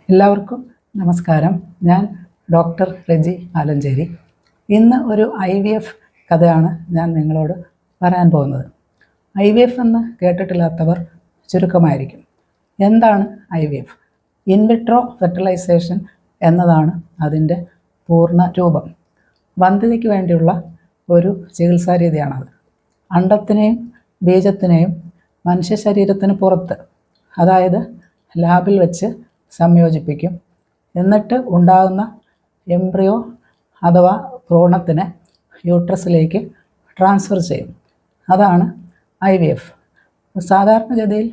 എല്ലാവർക്കും നമസ്കാരം. ഞാൻ ഡോക്ടർ റെജി ആലഞ്ചേരി. ഇന്ന് ഒരു IVF കഥയാണ് ഞാൻ നിങ്ങളോട് പറയാൻ പോകുന്നത്. IVF എന്ന് കേട്ടിട്ടില്ലാത്തവർ ചുരുക്കമായിരിക്കും. എന്താണ് IVF? ഇൻവിട്രോ ഫെർട്ടിലൈസേഷൻ എന്നതാണ് അതിൻ്റെ പൂർണ്ണ രൂപം. വന്ധ്യതയ്ക്ക് വേണ്ടിയുള്ള ഒരു ചികിത്സാ രീതിയാണത്. അണ്ഡത്തിനെയും ബീജത്തിനെയും മനുഷ്യ ശരീരത്തിന് പുറത്ത്, അതായത് ലാബിൽ വെച്ച് സംയോജിപ്പിക്കും. എന്നിട്ട് ഉണ്ടാകുന്ന എംബ്രിയോ അഥവാ ഭ്രൂണത്തിനെ യൂട്രസിലേക്ക് ട്രാൻസ്ഫർ ചെയ്യും. അതാണ് IVF. സാധാരണഗതിയിൽ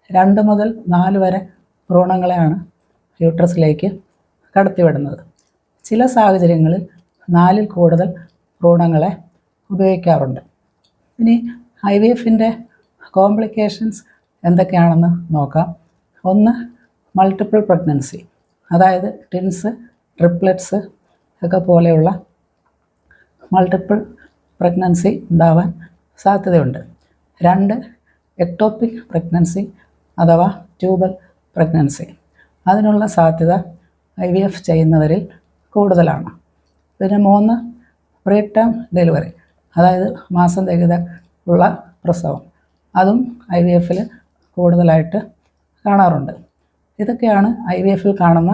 2 മുതൽ 4 വരെ ഭ്രൂണങ്ങളെയാണ് യൂട്രസിലേക്ക് കടത്തിവിടുന്നത്. ചില സാഹചര്യങ്ങളിൽ 4-ൽ കൂടുതൽ ഭ്രൂണങ്ങളെ ഉപയോഗിക്കാറുണ്ട്. ഇനി IVFൻ്റെ കോംപ്ലിക്കേഷൻസ് എന്തൊക്കെയാണെന്ന് നോക്കാം. ഒന്ന്, മൾട്ടിപ്പിൾ പ്രഗ്നൻസി, അതായത് ട്വിൻസ്, ട്രിപ്ലെറ്റ്സ് ഒക്കെ പോലെയുള്ള മൾട്ടിപ്പിൾ പ്രഗ്നൻസി ഉണ്ടാവാൻ സാധ്യതയുണ്ട്. 2, എക്ടോപിക് പ്രഗ്നൻസി അഥവാ ട്യൂബൽ പ്രഗ്നൻസി. അതിനുള്ള സാധ്യത IVF ചെയ്യുന്നവരിൽ കൂടുതലാണ്. പിന്നെ 3, പ്രീ ടേം ഡെലിവറി, അതായത് മാസം തികയാതെ ഉള്ള പ്രസവം. അതും IVFൽ കൂടുതലായിട്ട് കാണാറുണ്ട്. ഇതൊക്കെയാണ് IVFൽ കാണുന്ന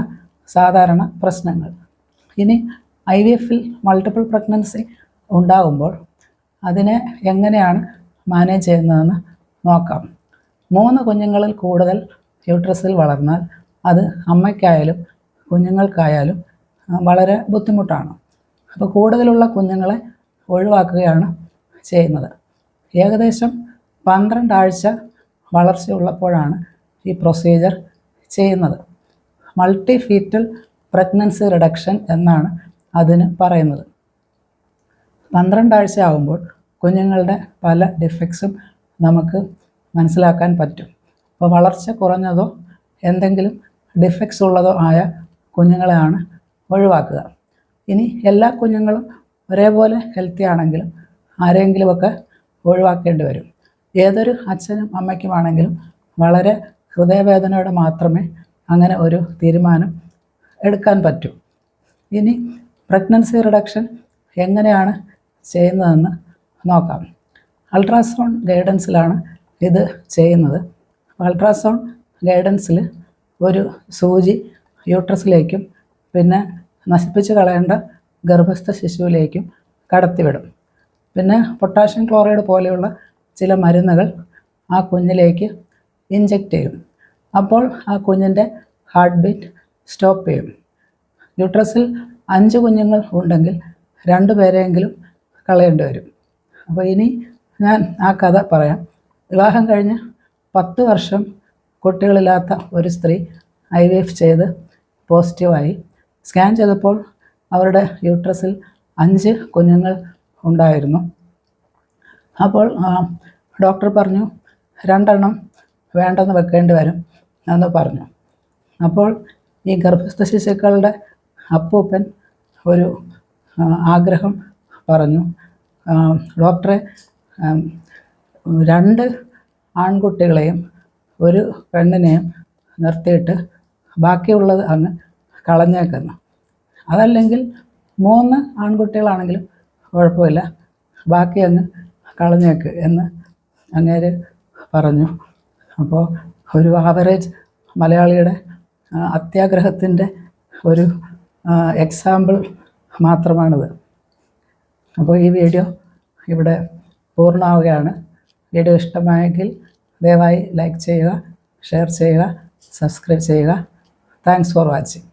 സാധാരണ പ്രശ്നങ്ങൾ. ഇനി IVFൽ മൾട്ടിപ്പിൾ പ്രഗ്നൻസി ഉണ്ടാകുമ്പോൾ അതിനെ എങ്ങനെയാണ് മാനേജ് ചെയ്യുന്നതെന്ന് നോക്കാം. 3 കുഞ്ഞുങ്ങളിൽ കൂടുതൽ യൂട്രസിൽ വളർന്നാൽ അത് അമ്മയ്ക്കായാലും കുഞ്ഞുങ്ങൾക്കായാലും വളരെ ബുദ്ധിമുട്ടാണ്. അപ്പോൾ കൂടുതലുള്ള കുഞ്ഞുങ്ങളെ ഒഴിവാക്കുകയാണ് ചെയ്യുന്നത്. ഏകദേശം 12 ആഴ്ച വളർച്ചയുള്ളപ്പോഴാണ് ഈ പ്രൊസീജിയർ ചെയ്യുന്നത്. മൾട്ടി ഫീറ്റൽ പ്രഗ്നൻസി റിഡക്ഷൻ എന്നാണ് അതിന് പറയുന്നത്. 12 ആഴ്ച ആകുമ്പോൾ കുഞ്ഞുങ്ങളുടെ പല ഡിഫക്ട്സും നമുക്ക് മനസ്സിലാക്കാൻ പറ്റും. അപ്പോൾ വളർച്ച കുറഞ്ഞതോ എന്തെങ്കിലും ഡിഫക്ട്സ് ഉള്ളതോ ആയ കുഞ്ഞുങ്ങളെയാണ് ഒഴിവാക്കുക. ഇനി എല്ലാ കുഞ്ഞുങ്ങളും ഒരേപോലെ ഹെൽത്തി ആണെങ്കിലും ആരെങ്കിലുമൊക്കെ ഒഴിവാക്കേണ്ടി വരും. ഏതൊരു അച്ഛനും അമ്മയ്ക്കുമാണെങ്കിലും വളരെ ഹൃദയവേദനയോടെ മാത്രമേ അങ്ങനെ ഒരു തീരുമാനം എടുക്കാൻ പറ്റൂ. ഇനി പ്രഗ്നൻസി റിഡക്ഷൻ എങ്ങനെയാണ് ചെയ്യുന്നതെന്ന് നോക്കാം. അൾട്രാസൗണ്ട് ഗൈഡൻസിലാണ് ഇത് ചെയ്യുന്നത്. അൾട്രാസൗണ്ട് ഗൈഡൻസിൽ ഒരു സൂചി യൂട്രസിലേക്കും പിന്നെ നശിപ്പിച്ച് കളയേണ്ട ഗർഭസ്ഥ ശിശുവിലേക്കും കടത്തിവിടും. പിന്നെ പൊട്ടാഷ്യം ക്ലോറൈഡ് പോലെയുള്ള ചില മരുന്നുകൾ ആ കുഞ്ഞിലേക്ക് ഇഞ്ചെക്റ്റ് ചെയ്യും. അപ്പോൾ ആ കുഞ്ഞിൻ്റെ ഹാർട്ട് ബീറ്റ് സ്റ്റോപ്പ് ചെയ്യും. യൂട്രസിൽ 5 കുഞ്ഞുങ്ങൾ ഉണ്ടെങ്കിൽ 2 പേരെയെങ്കിലും കളയേണ്ടി വരും. അപ്പോൾ ഇനി ഞാൻ ആ കഥ പറയാം. വിവാഹം കഴിഞ്ഞ് 10 വർഷം കുട്ടികളില്ലാത്ത ഒരു സ്ത്രീ IVF ചെയ്ത് പോസിറ്റീവായി. സ്കാൻ ചെയ്തപ്പോൾ അവരുടെ യൂട്രസിൽ 5 കുഞ്ഞുങ്ങൾ ഉണ്ടായിരുന്നു. അപ്പോൾ ഡോക്ടർ പറഞ്ഞു 2 എണ്ണം വേണ്ടെന്ന് വെക്കേണ്ടി വരും എന്ന് പറഞ്ഞു. അപ്പോൾ ഈ ഗർഭസ്ഥ ശിശുക്കളുടെ അപ്പൂപ്പൻ ഒരു ആഗ്രഹം പറഞ്ഞു. ഡോക്ടറെ, 2 ആൺകുട്ടികളെയും ഒരു പെണ്ണിനെയും നിർത്തിയിട്ട് ബാക്കിയുള്ളത് അങ്ങ് കളഞ്ഞേക്കുന്നു. അതല്ലെങ്കിൽ 3 ആൺകുട്ടികളാണെങ്കിലും കുഴപ്പമില്ല, ബാക്കി അങ്ങ് കളഞ്ഞേക്ക് എന്ന് അങ്ങേര് പറഞ്ഞു. അപ്പോൾ ഒരു ആവറേജ് മലയാളിയുടെ അത്യാഗ്രഹത്തിൻ്റെ ഒരു എക്സാമ്പിൾ മാത്രമാണിത്. അപ്പോൾ ഈ വീഡിയോ ഇവിടെ പൂർണ്ണമാവുകയാണ്. വീഡിയോ ഇഷ്ടമായെങ്കിൽ ദയവായി ലൈക്ക് ചെയ്യുക, ഷെയർ ചെയ്യുക, സബ്സ്ക്രൈബ് ചെയ്യുക. Thanks for watching.